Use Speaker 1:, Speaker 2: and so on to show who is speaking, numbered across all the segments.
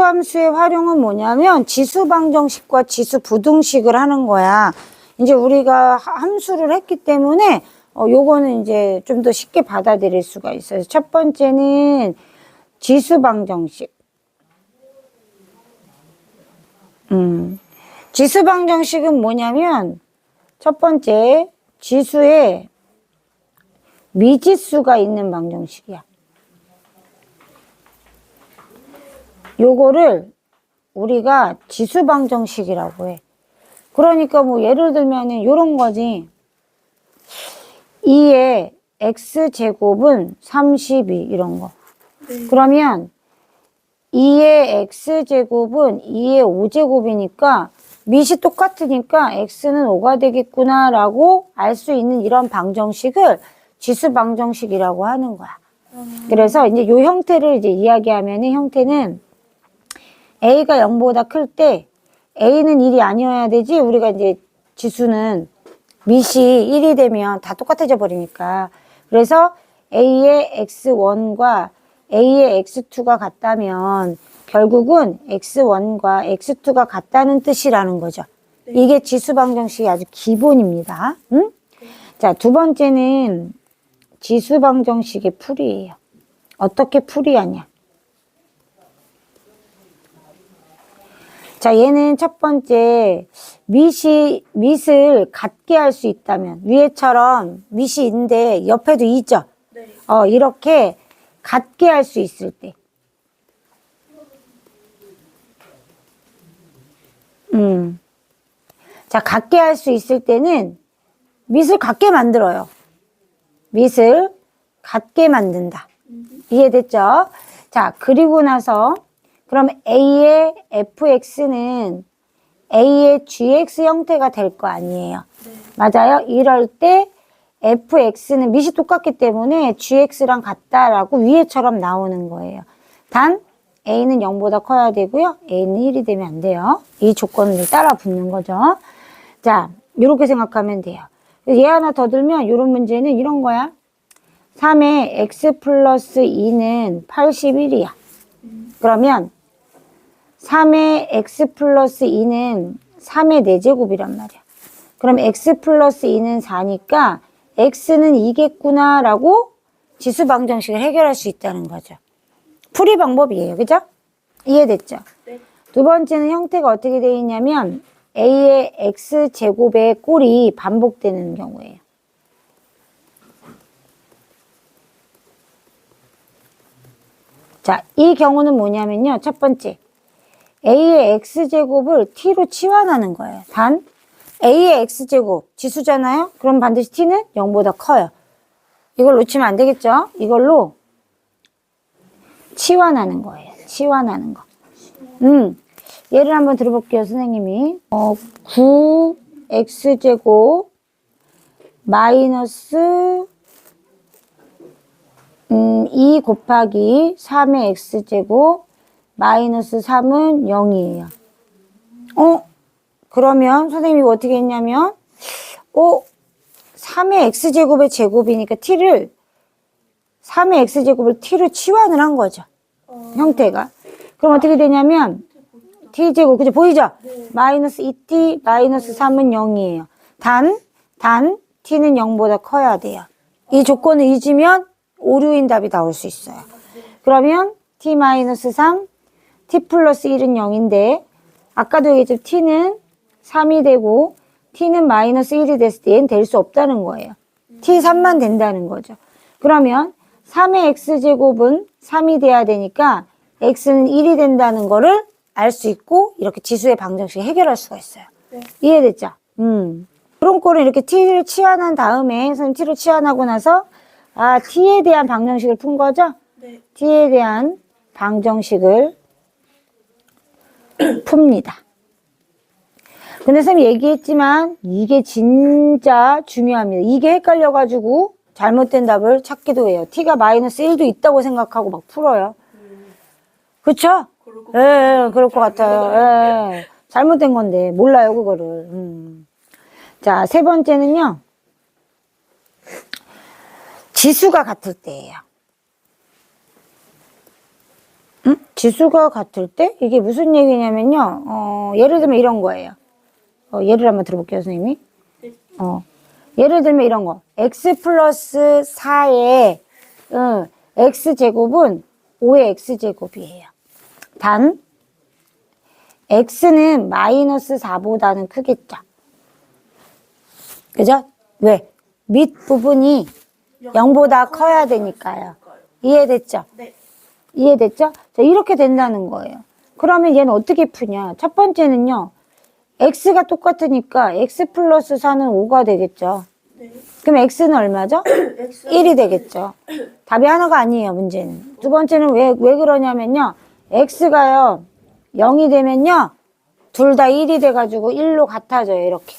Speaker 1: 지수함수의 활용은 뭐냐면 지수방정식과 지수부등식을 하는 거야. 이제 우리가 함수를 했기 때문에 요거는 이제 좀 더 쉽게 받아들일 수가 있어요. 첫 번째는 지수방정식. 지수방정식은 뭐냐면 첫 번째 지수에 미지수가 있는 방정식이야. 요거를 우리가 지수방정식이라고 해. 그러니까 뭐 예를 들면은 요런 거지. 2의 x제곱은 32 이런 거.
Speaker 2: 네.
Speaker 1: 그러면 2의 x제곱은 2의 5제곱이니까 밑이 똑같으니까 x는 5가 되겠구나 라고 알 수 있는 이런 방정식을 지수방정식이라고 하는 거야. 그래서 이제 요 형태를 이제 이야기하면은 형태는 a가 0보다 클 때 a는 1이 아니어야 되지. 우리가 이제 지수는 밑이 1이 되면 다 똑같아져 버리니까. 그래서 a의 x1과 a의 x2가 같다면 결국은 x1과 x2가 같다는 뜻이라는 거죠.
Speaker 2: 네.
Speaker 1: 이게 지수방정식이 아주 기본입니다. 응?
Speaker 2: 네.
Speaker 1: 자, 두 번째는 지수방정식의 풀이에요. 어떻게 풀이하냐? 자, 얘는 첫 번째 밑을 같게 할 수 있다면 위에처럼 밑이 있는데 옆에도 있죠.
Speaker 2: 네.
Speaker 1: 이렇게 같게 할 수 있을 때. 자, 같게 할 수 있을 때는 밑을 같게 만들어요. 밑을 같게 만든다. 이해됐죠? 자, 그리고 나서 그럼 A의 fx는 A의 gx 형태가 될 거 아니에요.
Speaker 2: 네.
Speaker 1: 맞아요? 이럴 때 fx는 밑이 똑같기 때문에 gx랑 같다라고 위에처럼 나오는 거예요. 단 a는 0보다 커야 되고요. a는 1이 되면 안 돼요. 이 조건을 따라 붙는 거죠. 자, 이렇게 생각하면 돼요. 얘 하나 더 들면 이런 문제는 이런 거야. 3의 x 플러스 2는 81이야. 그러면 3의 x 플러스 2는 3의 4제곱이란 말이야. 그럼 x 플러스 2는 4니까 x는 2겠구나 라고 지수방정식을 해결할 수 있다는 거죠. 풀이 방법이에요. 그죠? 이해됐죠?
Speaker 2: 네.
Speaker 1: 두 번째는 형태가 어떻게 되어 있냐면 a의 x제곱의 꼴이 반복되는 경우예요. 자, 이 경우는 뭐냐면요. 첫 번째, a의 x제곱을 t로 치환하는 거예요. 단 a의 x제곱 지수잖아요. 그럼 반드시 t는 0보다 커요. 이걸 놓치면 안 되겠죠. 이걸로 치환하는 거예요. 치환하는 거. 예를 한번 들어볼게요. 선생님이 9x제곱 마이너스 2 곱하기 3의 x제곱 마이너스 3은 0이에요. 그러면 선생님이 어떻게 했냐면 3의 x제곱의 제곱이니까 t를 3의 x제곱을 t로 치환을 한 거죠. 형태가. 그럼 어떻게 되냐면 t제곱, 그죠? 보이죠?
Speaker 2: 네.
Speaker 1: 마이너스 2t 마이너스 3은 0이에요. 단 t는 0보다 커야 돼요. 이 조건을 잊으면 오류인 답이 나올 수 있어요. 그러면 t 마이너스 3, t 플러스 1은 0인데 아까도 얘기했죠. t는 3이 되고 t는 마이너스 1이 됐을 때 얘는 될 수 없다는 거예요. t 3만 된다는 거죠. 그러면 3의 x제곱은 3이 돼야 되니까 x는 1이 된다는 거를 알 수 있고 이렇게 지수의 방정식을 해결할 수가 있어요.
Speaker 2: 네.
Speaker 1: 이해됐죠? 그런 꼴은 이렇게 t를 치환한 다음에 선생님 t를 치환하고 나서 t에 대한 방정식을 푼 거죠?
Speaker 2: 네.
Speaker 1: t에 대한 방정식을 풉니다. 근데 선생님이 얘기했지만 이게 진짜 중요합니다. 이게 헷갈려가지고 잘못된 답을 찾기도 해요. t가 마이너스 1도 있다고 생각하고 막 풀어요. 그쵸? 그럴 것 같아요. 예. 잘못된 건데 몰라요 그거를. 자, 세 번째는요. 지수가 같을 때예요. 지수가 같을 때 이게 무슨 얘기냐면요. 예를 들면 이런 거예요. 예를 한번 들어볼게요, 선생님이. 예를 들면 이런 거. x 플러스 4의 x제곱은 5의 x제곱이에요. 단 x는 마이너스 4보다는 크겠죠. 그죠? 왜? 밑부분이 0보다 커야 되니까요. 이해됐죠?
Speaker 2: 네.
Speaker 1: 이해됐죠? 자, 이렇게 된다는 거예요. 그러면 얘는 어떻게 푸냐? 첫 번째는요. x가 똑같으니까 x 플러스 4는 5가 되겠죠.
Speaker 2: 네.
Speaker 1: 그럼 x는 얼마죠? 1이 되겠죠. 답이 하나가 아니에요, 문제는. 두 번째는 왜 그러냐면요. x가요. 0이 되면요. 둘 다 1이 돼가지고 1로 같아져요, 이렇게.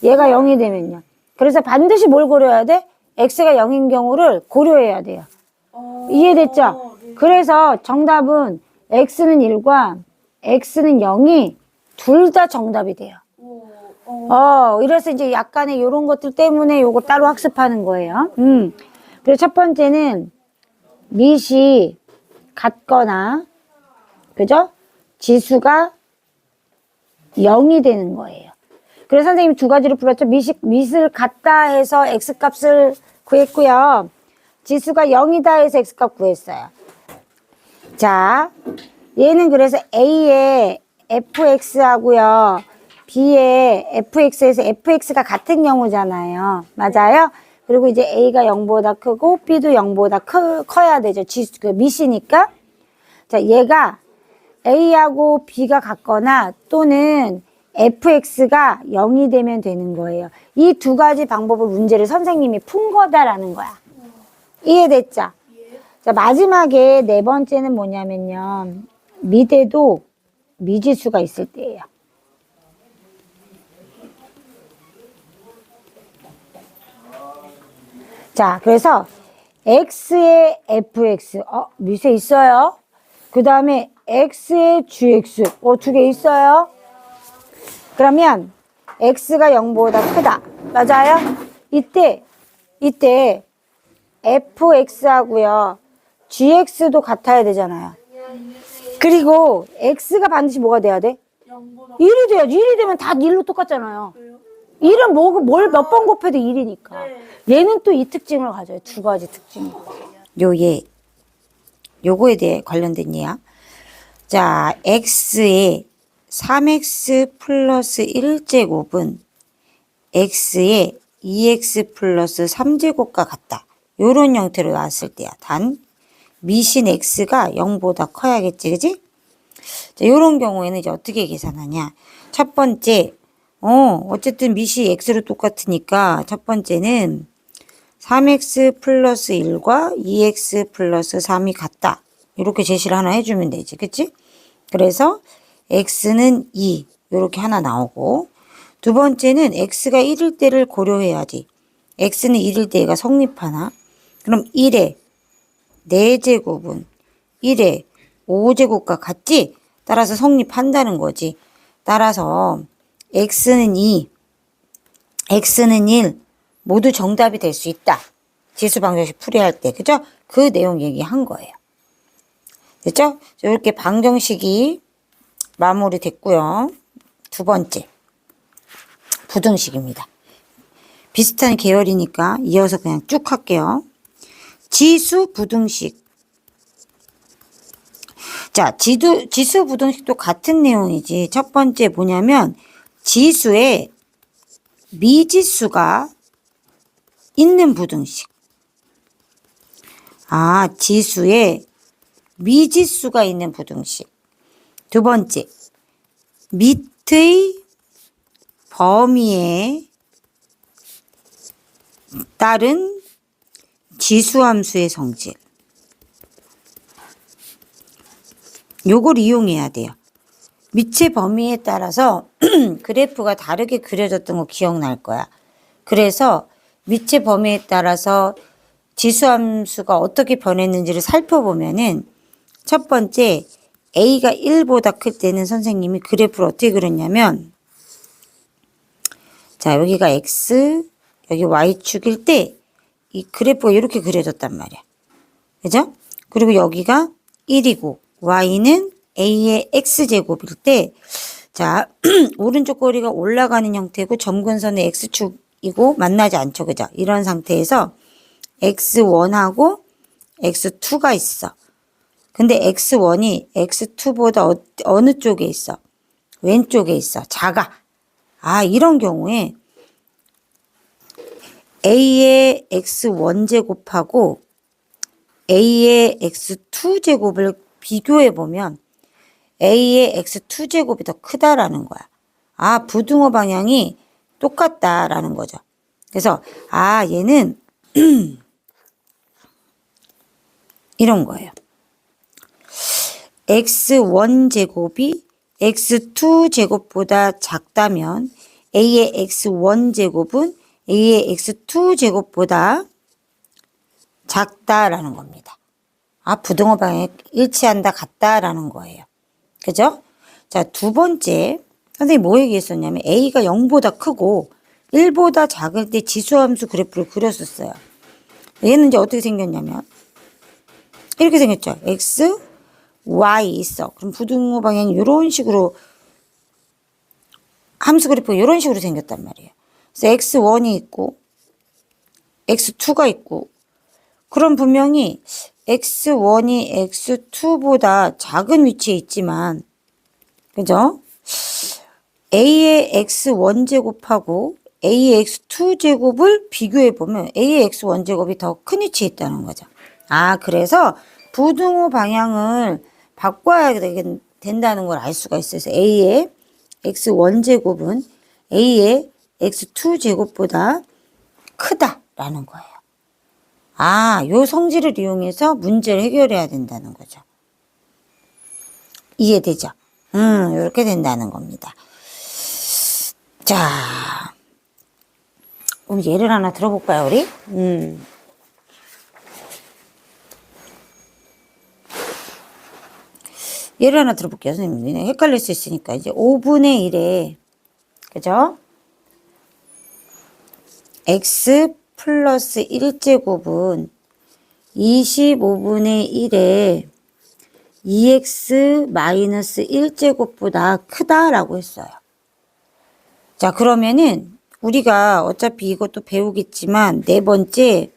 Speaker 1: 얘가 0이 되면요. 그래서 반드시 뭘 고려해야 돼? x가 0인 경우를 고려해야 돼요. 이해됐죠?
Speaker 2: 네.
Speaker 1: 그래서 정답은 x는 1과 x는 0이 둘 다 정답이 돼요. 이래서 이제 약간의 요런 것들 때문에 요거 따로 학습하는 거예요. 그래서 첫 번째는 밑이 같거나, 그죠? 지수가 0이 되는 거예요. 그래서 선생님이 두 가지로 풀었죠. 밑을 같다 해서 x값을 구했고요. 지수가 0이다 해서 x값 구했어요. 자, 얘는 그래서 a의 fx하고요. b의 fx에서 fx가 같은 경우잖아요. 맞아요? 그리고 이제 a가 0보다 크고 b도 0보다 커야 되죠. 지수, 밑이니까. 자, 얘가 a하고 b가 같거나 또는 fx가 0이 되면 되는 거예요. 이 두 가지 방법을 문제를 선생님이 푼 거다라는 거야. 이해됐죠? 자, 마지막에 네 번째는 뭐냐면요. 밑에도 미지수가 있을 때예요. 자, 그래서 x의 fx, 밑에 있어요. 그 다음에 x의 gx, 두 개 있어요. 그러면 x가 0보다 크다. 맞아요? 이때 fx하고요. gx도 같아야 되잖아요. 그리고 x가 반드시 뭐가 돼야 돼? 1이 돼야지. 1이 되면 다 1로 똑같잖아요. 1은 뭘 몇 번 곱해도 1이니까. 얘는 또 이 특징을 가져요. 두 가지 특징. 요거에 대해 관련된 예야. 자, x의 3x 플러스 1제곱은 x의 2x 플러스 3제곱과 같다. 요런 형태로 나왔을 때야. 단 밑인 x가 0보다 커야겠지, 그지? 자, 요런 경우에는 이제 어떻게 계산하냐. 첫 번째, 어쨌든 밑이 x로 똑같으니까 첫 번째는 3x 플러스 1과 2x 플러스 3이 같다. 이렇게 제시를 하나 해주면 되지, 그치? 그래서 x는 2, 이렇게 하나 나오고, 두 번째는 x가 1일 때를 고려해야지. x는 1일 때가 성립하나? 그럼 1의 4제곱은 1의 5제곱과 같지? 따라서 성립한다는 거지. 따라서 x는 2, x는 1 모두 정답이 될 수 있다. 지수방정식 풀이할 때, 그죠? 그 내용 얘기한 거예요. 됐죠? 이렇게 방정식이 마무리됐고요. 두 번째, 부등식입니다. 비슷한 계열이니까 이어서 그냥 쭉 할게요. 지수 부등식. 자, 지수 부등식도 같은 내용이지. 첫 번째 뭐냐면 지수에 미지수가 있는 부등식. 지수에 미지수가 있는 부등식. 두 번째, 밑의 범위에 따른 지수함수의 성질. 요걸 이용해야 돼요. 밑의 범위에 따라서 그래프가 다르게 그려졌던 거 기억날 거야. 그래서 밑의 범위에 따라서 지수함수가 어떻게 변했는지를 살펴보면은 첫 번째 a가 1보다 클 때는 선생님이 그래프를 어떻게 그렸냐면, 자, 여기가 x, 여기 y축일 때 이 그래프가 이렇게 그려졌단 말이야. 그죠? 그리고 여기가 1이고 y는 a의 x제곱일 때, 자, 오른쪽 꼬리가 올라가는 형태고 점근선의 x축이고 만나지 않죠. 그죠? 이런 상태에서 x1하고 x2가 있어. 근데 x1이 x2보다 어느 쪽에 있어? 왼쪽에 있어. 작아. 아, 이런 경우에 a의 x1제곱하고 a의 x2제곱을 비교해보면 a의 x2제곱이 더 크다라는 거야. 아, 부등호 방향이 똑같다라는 거죠. 그래서 아, 얘는 이런 거예요. x1제곱이 x2제곱보다 작다면 a의 x1제곱은 a의 x2제곱보다 작다라는 겁니다. 아, 부등호 방향이 일치한다, 같다라는 거예요. 그죠? 자, 두 번째, 선생님이 뭐 얘기했었냐면 a가 0보다 크고 1보다 작을 때 지수함수 그래프를 그렸었어요. 얘는 이제 어떻게 생겼냐면 이렇게 생겼죠. x, y 있어. 그럼 부등호 방향이 이런 식으로 함수 그래프가 이런 식으로 생겼단 말이에요. 그래서 x1이 있고 x2가 있고, 그럼 분명히 x1이 x2보다 작은 위치에 있지만, 그죠? a의 x1제곱하고 a의 x2제곱을 비교해보면 a의 x1제곱이 더 큰 위치에 있다는 거죠. 아, 그래서 부등호 방향을 바꿔야 된다는 걸 알 수가 있어요. 그래서 a의 x1제곱은 a의 x2제곱보다 크다라는 거예요. 아, 요 성질을 이용해서 문제를 해결해야 된다는 거죠. 이해되죠? 이렇게 된다는 겁니다. 자, 그럼 예를 하나 들어볼까요, 우리? 예를 하나 들어볼게요, 선생님. 헷갈릴 수 있으니까. 이제 5분의 1에, 그죠? x 플러스 1제곱은 25분의 1에 2x 마이너스 1제곱보다 크다라고 했어요. 자, 그러면은 우리가 어차피 이것도 배우겠지만 네 번째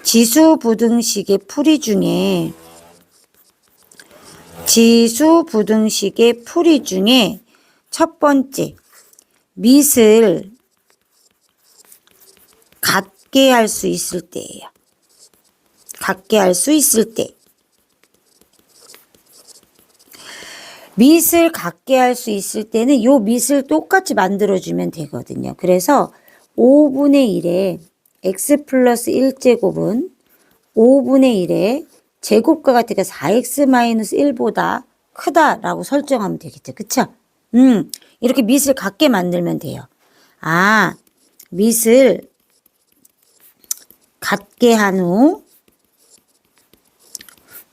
Speaker 1: 지수부등식의 풀이 중에 첫 번째 밑을 같게 할 수 있을 때예요. 같게 할 수 있을 때. 밑을 같게 할 수 있을 때는 요 밑을 똑같이 만들어주면 되거든요. 그래서 5분의 1에 x 플러스 1제곱은 5분의 1에 제곱과 같으니까 4x 마이너스 1보다 크다라고 설정하면 되겠죠. 그쵸? 이렇게 밑을 같게 만들면 돼요. 아, 밑을 같게 한 후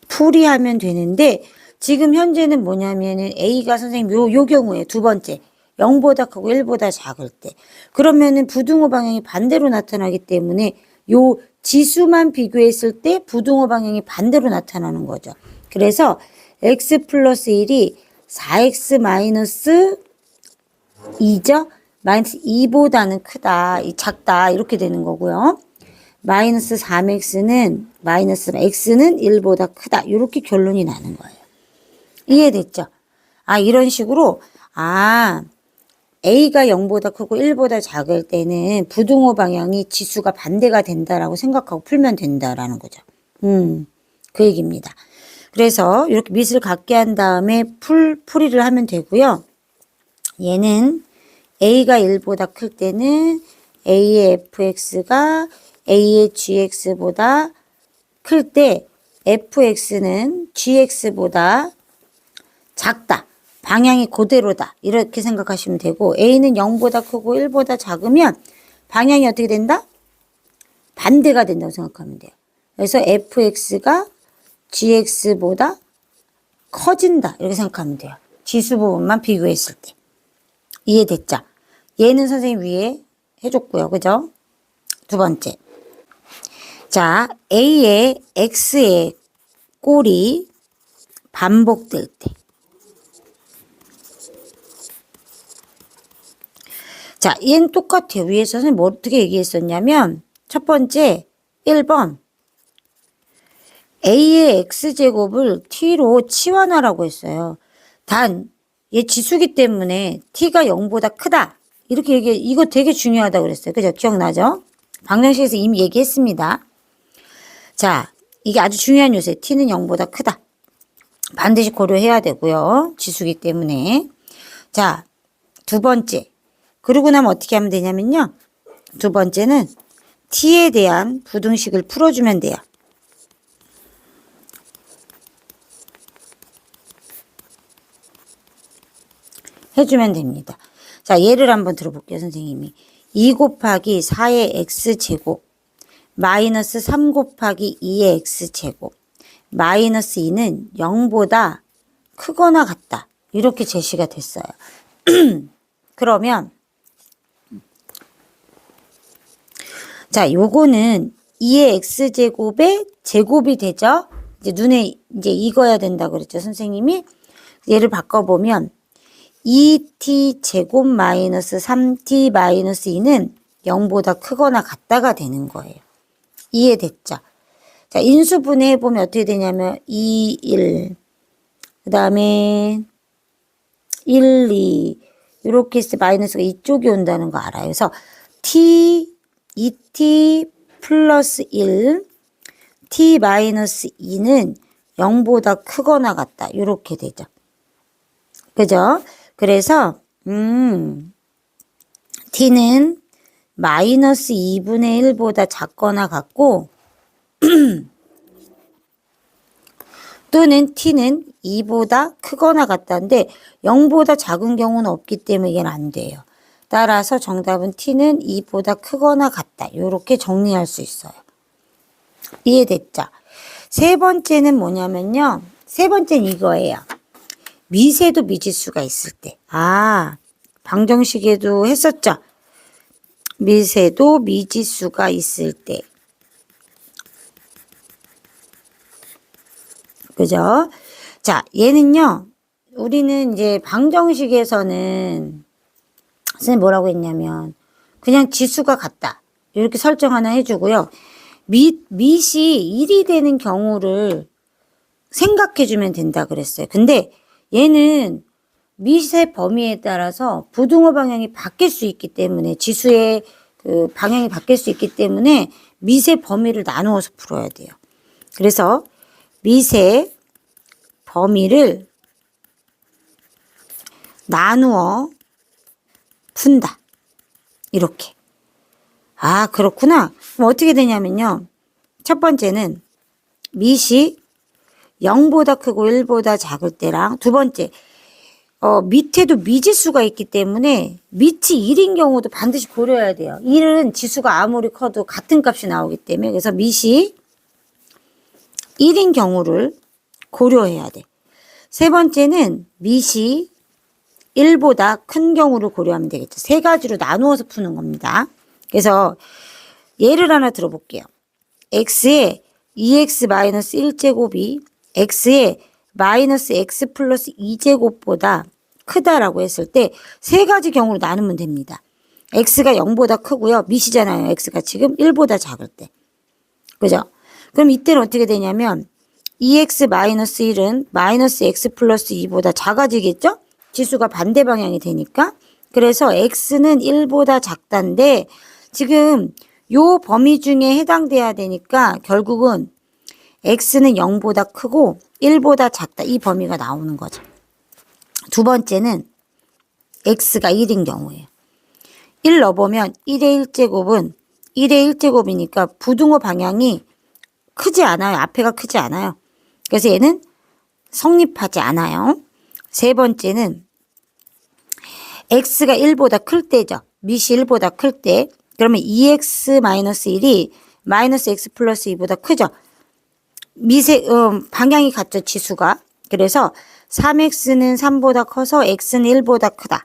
Speaker 1: 풀이하면 되는데, 지금 현재는 뭐냐면은 A가 선생님 요 경우에 두 번째 0보다 크고 1보다 작을 때, 그러면은 부등호 방향이 반대로 나타나기 때문에 요 지수만 비교했을 때 부등호 방향이 반대로 나타나는 거죠. 그래서 x 플러스 1이 4x 마이너스 2죠? 마이너스 2보다는 크다, 작다, 이렇게 되는 거고요. 마이너스 3x는 x는 1보다 크다, 이렇게 결론이 나는 거예요. 이해됐죠? 아, 이런 식으로 A가 0보다 크고 1보다 작을 때는 부등호 방향이 지수가 반대가 된다라고 생각하고 풀면 된다라는 거죠. 그 얘기입니다. 그래서 이렇게 밑을 갖게 한 다음에 풀이를 하면 되고요. 얘는 A가 1보다 클 때는 A의 fx가 A의 gx보다 클 때 fx는 gx보다 작다. 방향이 그대로다. 이렇게 생각하시면 되고, A는 0보다 크고 1보다 작으면 방향이 어떻게 된다? 반대가 된다고 생각하면 돼요. 그래서 fx가 gx보다 커진다. 이렇게 생각하면 돼요. 지수 부분만 비교했을 때. 이해됐죠? 얘는 선생님 위에 해줬고요. 그죠? 두 번째. 자, A의 X의 꼴이 반복될 때. 자, 얘는 똑같아요. 위에서는 뭐 어떻게 얘기했었냐면 첫 번째 1번 a의 x제곱을 t로 치환하라고 했어요. 단 얘 지수기 때문에 t가 0보다 크다. 이렇게 이거 되게 중요하다고 그랬어요. 그죠? 기억나죠? 방정식에서 이미 얘기했습니다. 자, 이게 아주 중요한 요소예요. t는 0보다 크다. 반드시 고려해야 되고요. 지수기 때문에. 자, 두 번째. 그러고 나면 어떻게 하면 되냐면요. 두 번째는 t에 대한 부등식을 풀어주면 돼요. 해주면 됩니다. 자, 예를 한번 들어볼게요, 선생님이. 2 곱하기 4의 x제곱 마이너스 3 곱하기 2의 x제곱 마이너스 2는 0보다 크거나 같다. 이렇게 제시가 됐어요. 그러면 자, 요거는 2의 x제곱의 제곱이 되죠? 이제 눈에 이제 익어야 된다고 그랬죠, 선생님이. 얘를 바꿔보면 2t 제곱 마이너스 3t 마이너스 2는 0보다 크거나 같다가 되는 거예요. 이해됐죠? 자, 인수분해 해보면 어떻게 되냐면 2, 1, 그 다음에 1, 2 이렇게 했을 때 마이너스가 이쪽이 온다는 거 알아요. 그래서 t, 2t 플러스 1, t 마이너스 2는 0보다 크거나 같다. 이렇게 되죠. 그죠? 그래서 t는 마이너스 2분의 1보다 작거나 같고 또는 t는 2보다 크거나 같다는데 0보다 작은 경우는 없기 때문에 이게 안 돼요. 따라서 정답은 t는 2보다 크거나 같다. 이렇게 정리할 수 있어요. 이해됐죠? 세 번째는 뭐냐면요. 세 번째는 이거예요. 미세도 미지수가 있을 때. 아, 방정식에도 했었죠? 미세도 미지수가 있을 때. 그죠? 자, 얘는요. 우리는 이제 방정식에서는 선생님 뭐라고 했냐면 그냥 지수가 같다. 이렇게 설정 하나 해주고요. 밑이 1이 되는 경우를 생각해주면 된다 그랬어요. 근데 얘는 밑의 범위에 따라서 부등호 방향이 바뀔 수 있기 때문에 지수의 그 방향이 바뀔 수 있기 때문에 밑의 범위를 나누어서 풀어야 돼요. 그래서 밑의 범위를 나누어 푼다. 이렇게. 아, 그렇구나. 그럼 어떻게 되냐면요. 첫 번째는 밑이 0보다 크고 1보다 작을 때랑 두 번째 밑에도 미지수가 있기 때문에 밑이 1인 경우도 반드시 고려해야 돼요. 1은 지수가 아무리 커도 같은 값이 나오기 때문에 그래서 밑이 1인 경우를 고려해야 돼. 세 번째는 밑이 1보다 큰 경우를 고려하면 되겠죠. 세 가지로 나누어서 푸는 겁니다. 그래서 예를 하나 들어볼게요. x에 2x-1제곱이 x에 마이너스 x 플러스 2제곱보다 크다라고 했을 때 세 가지 경우로 나누면 됩니다. x가 0보다 크고요. 밑이잖아요. x가 지금 1보다 작을 때. 그죠? 그럼 이때는 어떻게 되냐면 2x-1은 마이너스 x 플러스 2보다 작아지겠죠? 지수가 반대 방향이 되니까. 그래서 x는 1보다 작다인데 지금 요 범위 중에 해당돼야 되니까 결국은 x는 0보다 크고 1보다 작다. 이 범위가 나오는 거죠. 두 번째는 x가 1인 경우예요. 1 넣어보면 1의 1제곱은 1의 1제곱이니까 부등호 방향이 크지 않아요. 앞에가 크지 않아요. 그래서 얘는 성립하지 않아요. 세 번째는 x가 1보다 클 때죠. 밑이 1보다 클 때. 그러면 2x-1이 마이너스 x 플러스 2보다 크죠. 방향이 같죠. 지수가. 그래서 3x는 3보다 커서 x는 1보다 크다.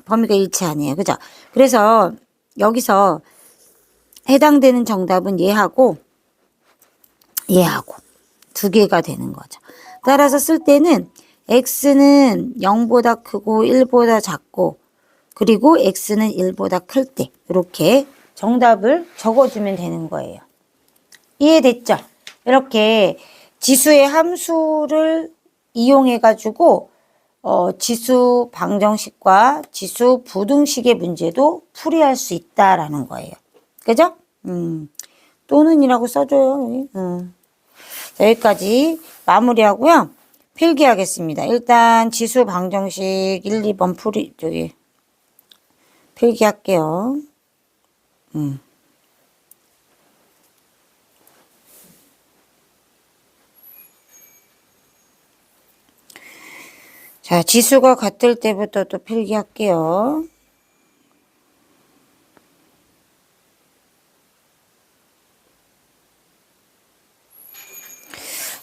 Speaker 1: 범위가 일치하네요. 그죠? 그래서 여기서 해당되는 정답은 얘하고 두 개가 되는 거죠. 따라서 쓸 때는 x는 0보다 크고 1보다 작고 그리고 x는 1보다 클 때 이렇게 정답을 적어주면 되는 거예요. 이해됐죠? 이렇게 지수의 함수를 이용해 가지고 지수 방정식과 지수 부등식의 문제도 풀이할 수 있다라는 거예요. 그죠? 또는이라고 써줘요. 자, 여기까지 마무리하고요. 필기하겠습니다. 일단 지수 방정식 1, 2번 필기할게요. 자, 지수가 같을 때부터 또 필기할게요.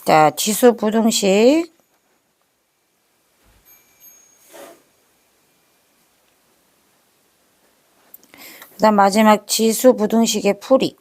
Speaker 1: 자, 지수 부등식. 그 다음 마지막 지수 부등식의 풀이.